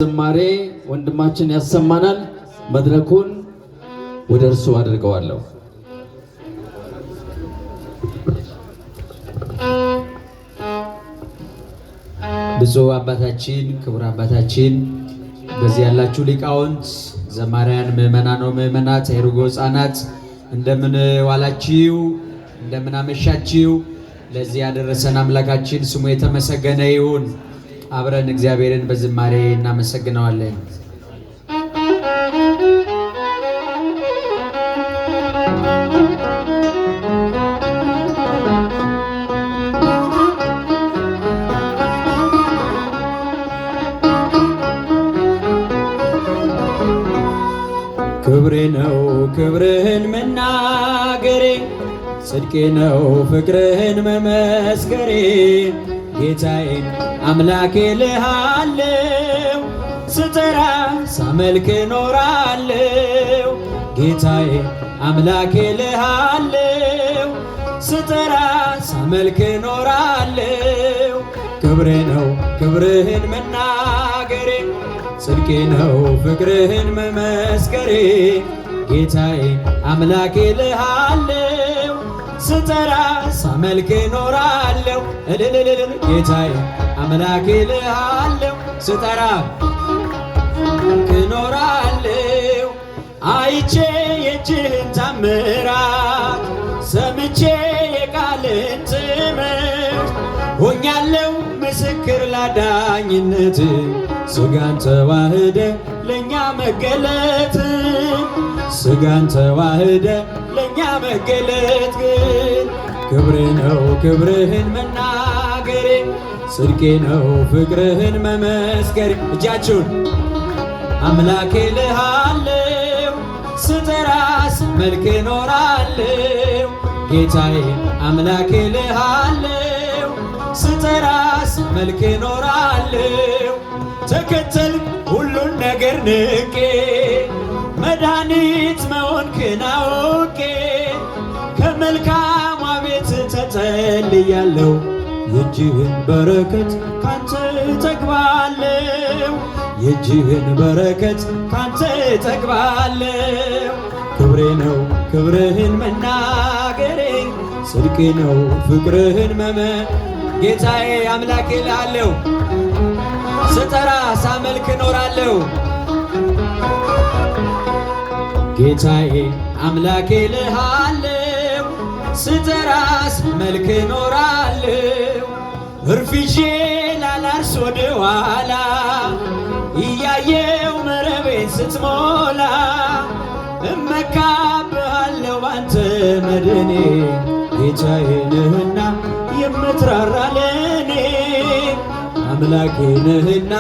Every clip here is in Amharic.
ዝማሬ ወንድማችን ያሰማናል። መድረኩን ወደ እርሱ አድርገዋለሁ። ብፁዕ አባታችን፣ ክቡር አባታችን፣ በዚህ ያላችሁ ሊቃውንት፣ ዘማሪያን፣ ምዕመናን፣ ምዕመናት፣ የርጎ ሕፃናት እንደምን ዋላችሁ? እንደምን አመሻችሁ? ለዚህ ያደረሰን አምላካችን ስሙ የተመሰገነ ይሁን። አብረን እግዚአብሔርን በዝማሬ እናመሰግነዋለን። ክብሬ ነው ክብርህን መናገሬ፣ ጽድቄ ነው ፍቅርህን መመስከሬ። ጌታዬ አምላኬ ልሃለው፣ ስጠራ ሳመልክ ኖራለው። ጌታዬ አምላኬ ልሃለው፣ ስጠራ ሳመልክ ኖራለው። ክብሬ ነው ክብርህን መናገሬ፣ ጽድቄ ነው ፍቅርህን መመስከሬ። ጌታዬ አምላኬ ልሃለው፣ ስጠራ ሳመልክ ኖራለው። ጌታዬ አምላኬ ልሃለው፣ ስጠራ ክኖራለው። አይቼ የእጅህን ታምራት፣ ሰምቼ የቃልን ትምህርት፣ ሆኛለው ምስክር ላዳኝነት። ስጋን ተዋህደ ለእኛ መገለጥ፣ ስጋን ተዋህደ ለእኛ መገለጥ። ግን ክብሬ ነው ክብርህን መናገሬ፣ ጽድቄ ነው ፍቅርህን መመስከሬ። እጃችሁን አምላኬ ልሃለው፣ ስጠራ ሳመልክ ኖራለው። ጌታዬ አምላኬ ልሃለው፣ ስጠራ ሳመልክ ኖራለው። ተከተል ሁሉን ነገር ንቄ፣ መድኃኒት መሆንክን አውቄ። ከመልካሟ ቤት ተጠልያለሁ፣ የእጅህን በረከት ካንተ ጠግባለሁ፣ የእጅህን በረከት ካንተ ጠግባለሁ። ክብሬ ነው ክብርህን መናገሬ፣ ጽድቄ ነው ፍቅርህን ጌታዬ አምላኬ ልሃለው፣ ስጠራ ሳመልክ ኖራለው። ጌታዬ አምላኬ ልሃለው፣ ስጠራ ሳመልክ ኖራለው። እርፍጄ ላላርስ ወደ ኋላ፣ እያየው መረቤን ስትሞላ። እመካብሃለሁ ባንተ መድኔ፣ ጌታዬ ነህና የምትራራ ለኔ። አምላኬ ነህና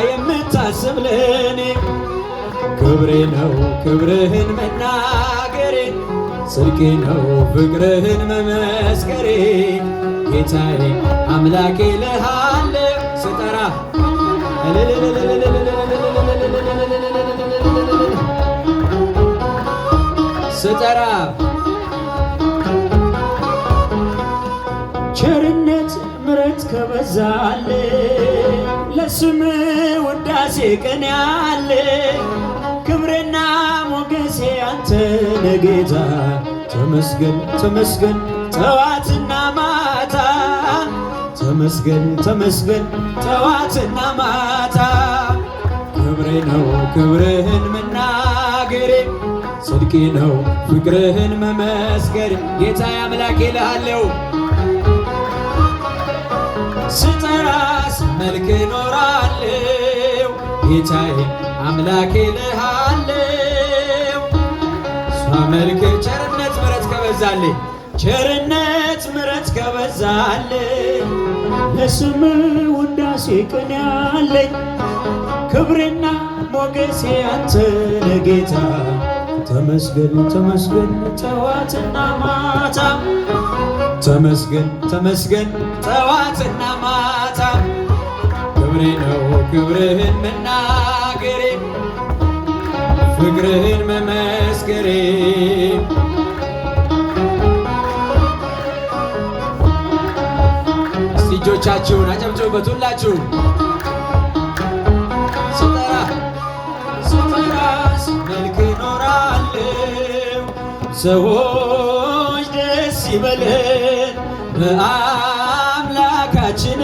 የምታስብ ለኔ። ክብሬ ነው ክብርህን መናገሬ፣ ጽድቄ ነው ፍቅርህን መመስከሬ። ጌታዬ አምላኬ ልሃለው፣ ስጠራ ስጠራ ቸርነት ምሕረት ከበዛለ፣ ለስም ውዳሴ ቀን ያለ። ክብሬና ሞገሴ አንተ ነህ ጌታ፣ ተመስገን ተመስገን ጠዋትና ማታ። ተመስገን ተመስገን ጠዋትና ማታ። ክብሬ ነው ክብርህን መናገሬ፣ ጽድቄ ነው ፍቅርህን መመስከሬ። ጌታዬ አምላኬ ልሃለው፣ ስጠራ ሳመልክ ኖራለው። ጌታዬ አምላኬ ልሃለው፣ ሳመልክ። ቸርነት ምሕረት ከበዛልኝ፣ ቸርነት ምሕረት ከበዛልኝ፣ ለስም ውዳሴ ቀን ያለኝ። ክብሬና ሞገሴ አንተ ነህ ጌታ፣ ተመስገን ተመስገን ጠዋትና ማታ። ተመስገን ተመስገን ጠዋትና ማታ። ክብሬ ነው ክብርህን መናገሬ፣ ፍቅርህን መመስከሬ። እስቲ እጆቻችሁን አጨብጭቡበት ሁላችሁ። ሰዎች ደስ ይበለን በአምላካችን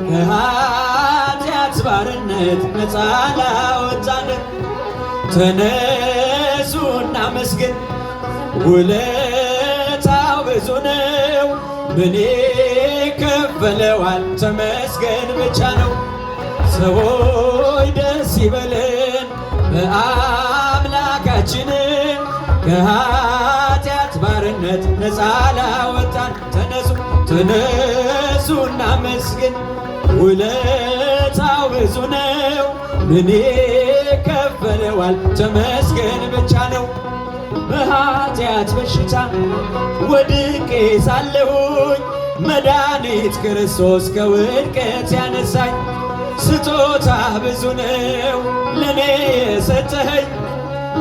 ከኃጢአት ባርነት ነፃ ላወጣን። ተነሱ እናመስግን ውለታው ብዙ ነው። ምን ይከፈለዋል? ተመስገን ብቻ ነው። ሰዎች ደስ ይበለን በአምላካችን ከኃጢአት ባርነት ነፃ ላወጣን። ተነሱ እናመስግን ውለታው ብዙ ነው። ምን ይከፈለዋል? ተመስገን ብቻ ነው። በኃጢአት በሽታ ወድቄ ሳለሁኝ መድኃኒት ክርስቶስ ከውድቀት ያነሳኝ። ስጦታ ብዙ ነው ለኔ የሰጠኸኝ።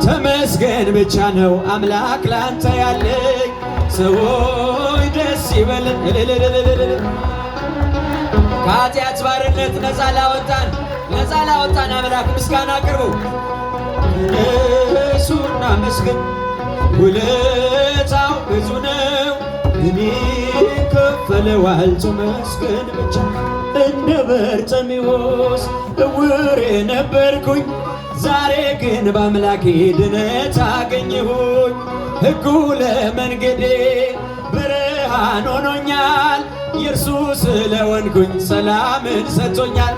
ተመስገን ብቻ ነው አምላክ ላንተ ያለኝ። ሰዎች ደስ ይበለን ከኃጢአት ባርነት ነፃ ላወጣን አምላክ ምስጋና አቅርቡ። እሱና መስገን ውለታው ብዙ ነው። ምን ይከፈለዋል? ተመስገን ብቻ። እንደ በርጤሜዎስ ዕውር ነበርኩኝ፣ ዛሬ ግን በአምላኬ ድነት አገኘሁኝ። ሕጉ ለመንገዴ ብርሃን ሆኖኛል፣ የእርሱ ስለሆንኩኝ ሰላምን ሰጥቶኛል።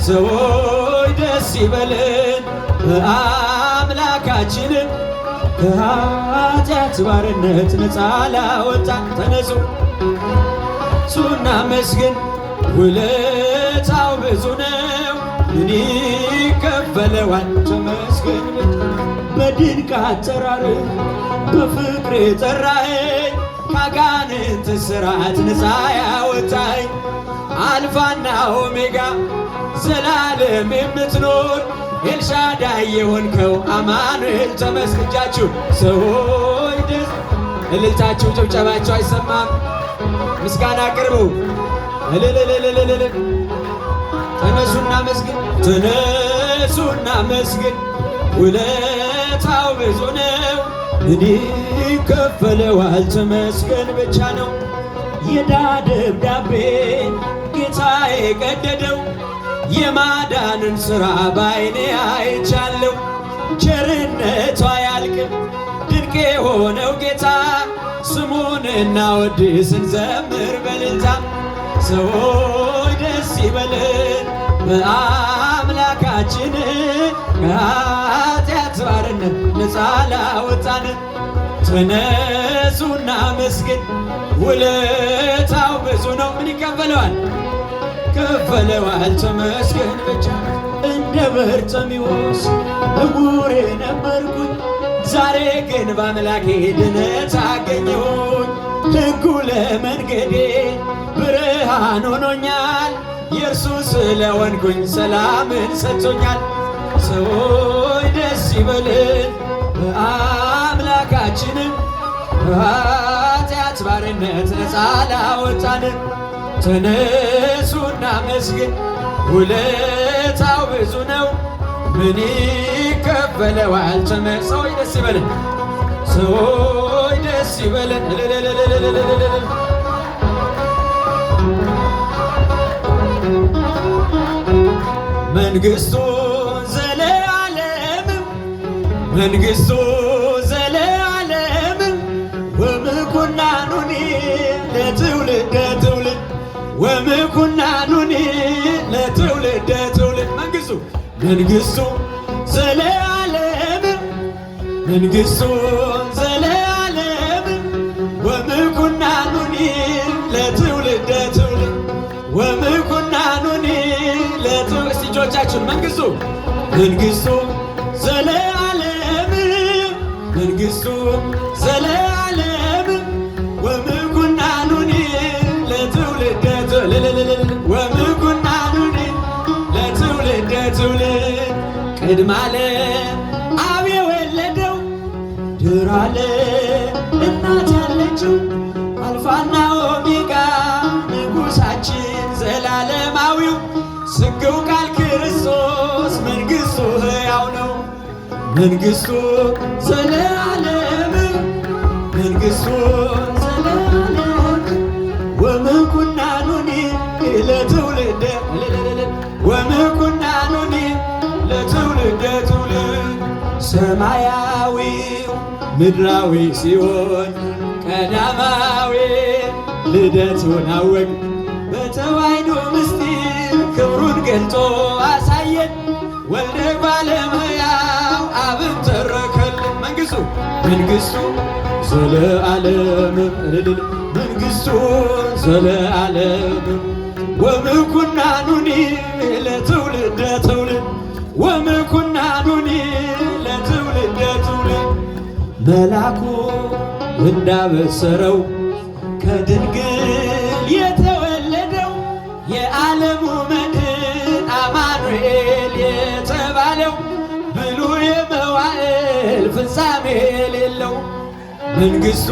ሰዎች ደስ ይበለን በአምላካችንም ከኃጢአት ባርነት ነፃ ላወጣን። ተነሱ እሱና መስገን ውለታው ብዙ ነው። ምን ይከፈለዋል? ተመስገን በድንቅ አጠራር በፍቅር ጠራኸኝ፣ ካጋንንት ስራት ነፃ ያወጣኝ። አልፋና ኦሜጋ ዘላለም የምትኖር ኤልሻዳይ የሆንከው አማኑኤል ተመስገን። እጃችሁ ሰዎች ደስ እልልታችሁ ጭብጨባችሁ አይሰማም? ምስጋና አቅርቡ። ተነሱና መስግን ውለታው ብዙ ነው። ምን ይከፈለዋል? ተመስገን ብቻ ነው። የዕዳ ደብዳቤ ጌታ የቀደደው የማዳንን ሥራ ባይኔ አይቻለሁ። ቸርነቷ አያልቅም ድንቅ የሆነው ጌታ፣ ስሙን እናወድስ እንዘምር በእልልታ። ሰዎች ደስ ይበለን በአምላካችን ከኃጢአት ባርነት ነፃ ላወጣን። ተነሱና መስግን ውለታው ብዙ ነው። ምን ይከፈለዋል? ከፈለዋል ተመስገን ብቻ። እንደ በርጤሜዎስ ዕውር ነበርኩኝ፣ ዛሬ ግን በአምላኬ ድነት አገኘሁኝ። ሕጉ ለመንገዴ ብርሃን ሆኖኛል፣ የእርሱ ስለሆንኩኝ ሰላምን ሰጥቶኛል። ሰዎች ደስ ይበለን በአምላካችንም ከኃጢአት ባርነት ነፃ ላወጣን። ተነሱና መስግን ውለታው ብዙ ነው። ምን ይከፈለዋል? ሰዎች ደስ ይበለን፣ ሰዎች ደስ ይበለን። መንግሥቱ ዘለዓለም ወምኩናኑኒ ለትውልደ ትውልድ ወምኩናኑኒ ለትውልደ ትውልድ። መንግሥቱ ዘለዓለም ወምኩናኑኒ ለትውልደ ትውልድ ወምኩናኑኒ ለትውልድ። እስቲ እጆቻችሁን መንግሥቱ ዘለዓለም ወምኩናኑኒ ለትውልደ ትውልድ። ቅድመ ዓለም አብ የወለደው ድኅረ ዓለም እናት ያለችው አልፋና ኦሜጋ ንጉሣችን ዘላለማዊው ስግው ቃል ክርስቶስ መንግሥቱ ሕያው ነው። መንግሥቱ ዘለዓለም መንግሥቱን ዘለዓለም ወምኩናኑኒ ለትውልደ ወምኩናኑኒ ለትውልደ ትውልድ ሰማያዊው ምድራዊ ሲሆን ቀዳማዊ ልደቱን አወቅ በተዋሕዶ ምስጢር ክብሩን ገልጦ አሳየን ወልደ ባለሙያው አብን ተረከልን መንግሥቱ ዘለዓለም መንግሥቱ ዘለዓለም ወምኩናኑኒ ለትውልደ ትውልድ ወምኩናኑኒ ለትውልደ ትውልድ መልአኩ እንዳበሰረው ከድንግል የተወለደው የዓለሙ መድን አማኑኤል የተባለው ብሉይ መዋዕል ፍጻሜ የሌለው መንግሥቱ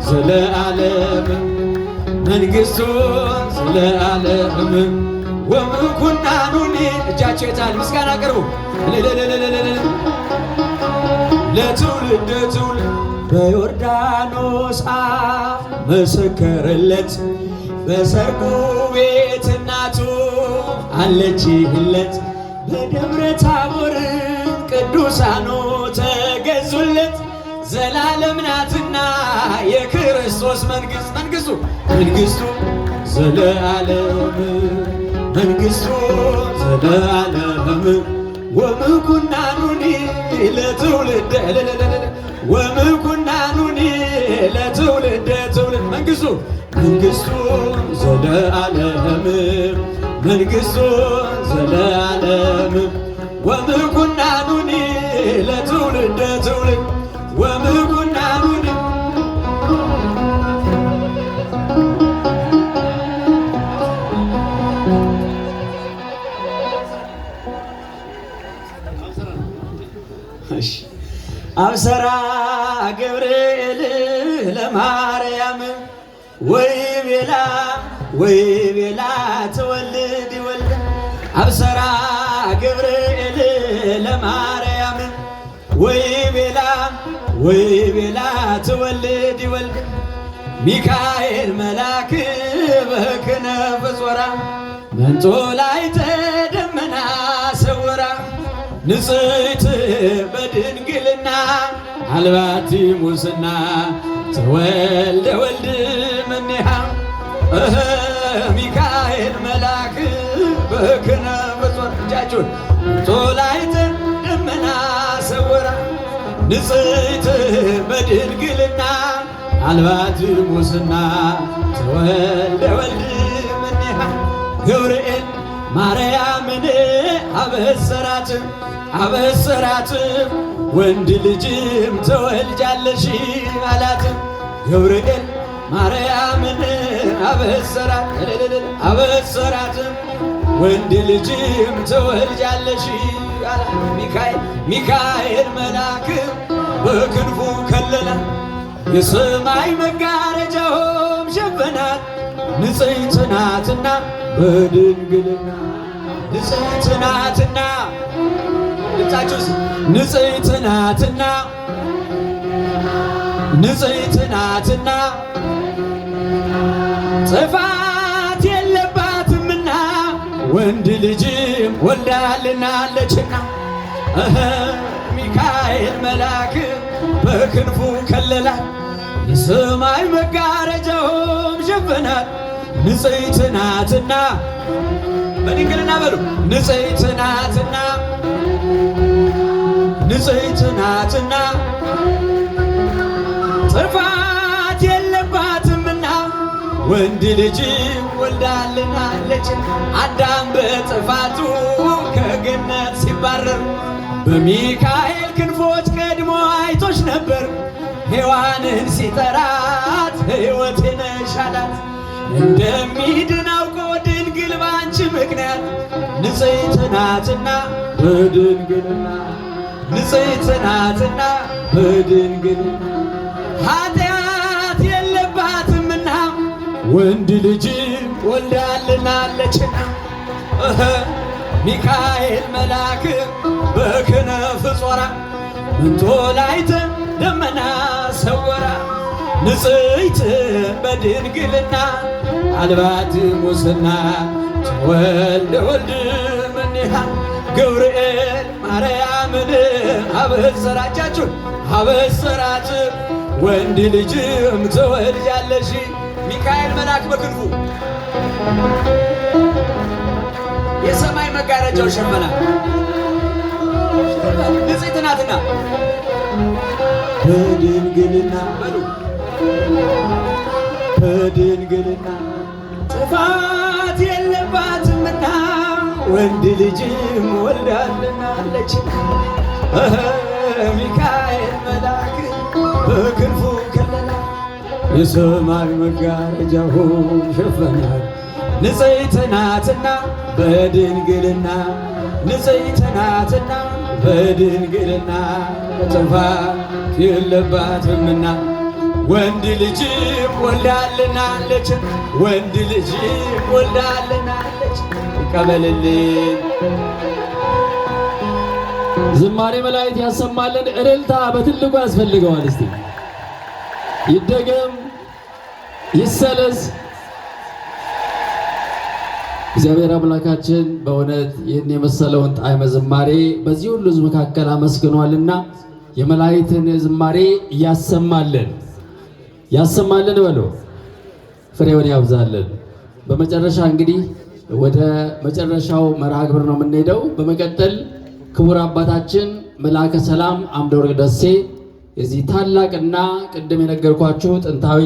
ዘለዓለም መንግሥቱ ዘለዓለም ወምኩናኑኒ እጃቸው የታል ምስጋና ቅርቡ ለትውልድ ትውልድ በዮርዳኖስ አፍ መሰከረለት በሰርጉ ቤት እናቱ አለችለት በደብረ ታቦር ቅዱሳኑ ተገዙለት ዘላለም ናትና የክርስቶስ መንግሥቱ ዘለዓለም መንግሥቱ ዘለዓለም ወምኩናኑኒ ለትውልድ ወምኩናኑኒ ለትውልድ ትውልድ መንግሥቱ ዘለዓለም መንግሥቱ ዘለዓለም ወምኩናኑኒ ለትውልድ ትውልድ ወምኩናኑኒ አብሰራ ገብርኤል ለማርያም ወይቤላ ትወልድ ይወልድ አብሰራ ገብርኤል ለማርያም ወይቤላ ትወልድ ይወልድ ሚካኤል መልአክ በክነፍ ጾራ መንጦላዕተ ደመና ሰውራ ንጽሕት በድንግልና አልባቲ ሙስና ተወልደ ወልድ እምኔሃ ሚካኤል መልአክ በክነፍ ጾራ እጃችሁን መንጦላዕተ ደመና ሰውራ ንጽሕት በድንግልና አልባቲ ሙስና ተወልደ ወልድ እምኔሃ ገብርኤል ማርያምን አበሰራት ወንድ ልጅም ተወልጃለሽ አላት ገብርኤል ማርያምን አበሰራት ወንድ ልጅም ተወልጃለሽ አላት ሚካኤል መልአክ በክንፉ ከለላ የሰማይ መጋረጃውም ሸፈናት ንጽሕት ናትና በድንግልና ንጽሕት ናትና ልብሳችሁስ ንጽሕት ናትና ጥፋት የለባትምና ወንድ ልጅም ወልዳልናለችና ሚካኤል መልአክ በክንፉ ከለላት የሰማይ መጋረጃውም ሸፈናት ንጽሕት ናትና በድንግልና በሉ ንጽሕት ናትና ጥፋት የለባትምና ወንድ ልጅ ወልዳልናለች። አዳም በጥፋቱ ከገነት ሲባረር በሚካኤል ክንፎች ቀድሞ አይቶች ነበር። ሔዋንን ሲጠራት ሕይወቴ ነሽ አላት። እንደሚድን አውቆ ድንግል ባንቺ ምክንያት ንጽሕት ናትና በድንግልና ንጽሕት ናትና በድንግልና ኃጢአት የለባትምና ወንድ ልጅ ወልዳልናለችና ሚካኤል መልአክ በክነፍ ጾራ እንጦላዕተ ደመና ሰወራ ንጽሕት በድንግልና አልባት ሙስና ተወልደ ወልድ እምኔሃ ገብርኤል ማርያምን አበሰራቻችሁ አበሰራት ወንድ ልጅም ትወልጃለሽ ሚካኤል መልአክ በክንፉ የሰማይ መጋረጃው ሸፈናል። ንጽሕት ናትና በድንግልና በሉ በድንግልና ጥፋት የለባትምና ወንድ ልጅም ወልዳልናለች። ሚካኤል መልአክ በክንፉ ከለላ የሰማይ መጋረጃው ሸፈናል። ንጽሕት ናትና በድንግልና ንጽሕት ናትና በድንግልና ጥፋት የለባትምና ወንድ ልጅም ወልዳልናለች ወንድ ልጅም ወልዳልናለች። ይቀበልልን። ዝማሬ መላእክት ያሰማልን። እልልታ በትልቁ ያስፈልገዋል። እስቲ ይደገም ይሰለስ። እግዚአብሔር አምላካችን በእውነት ይህን የመሰለውን ጣዕመ ዝማሬ በዚህ ሁሉ ሕዝብ መካከል አመስግኗልና የመላእክትን ዝማሬ ያሰማልን ያሰማልን በሉ፣ ፍሬውን ያብዛልን። በመጨረሻ እንግዲህ ወደ መጨረሻው መርሃ ግብር ነው የምንሄደው። በመቀጠል ክቡር አባታችን መልአከ ሰላም አምደወርቅ ደሴ የዚህ ታላቅና ቅድም የነገርኳችሁ ጥንታዊ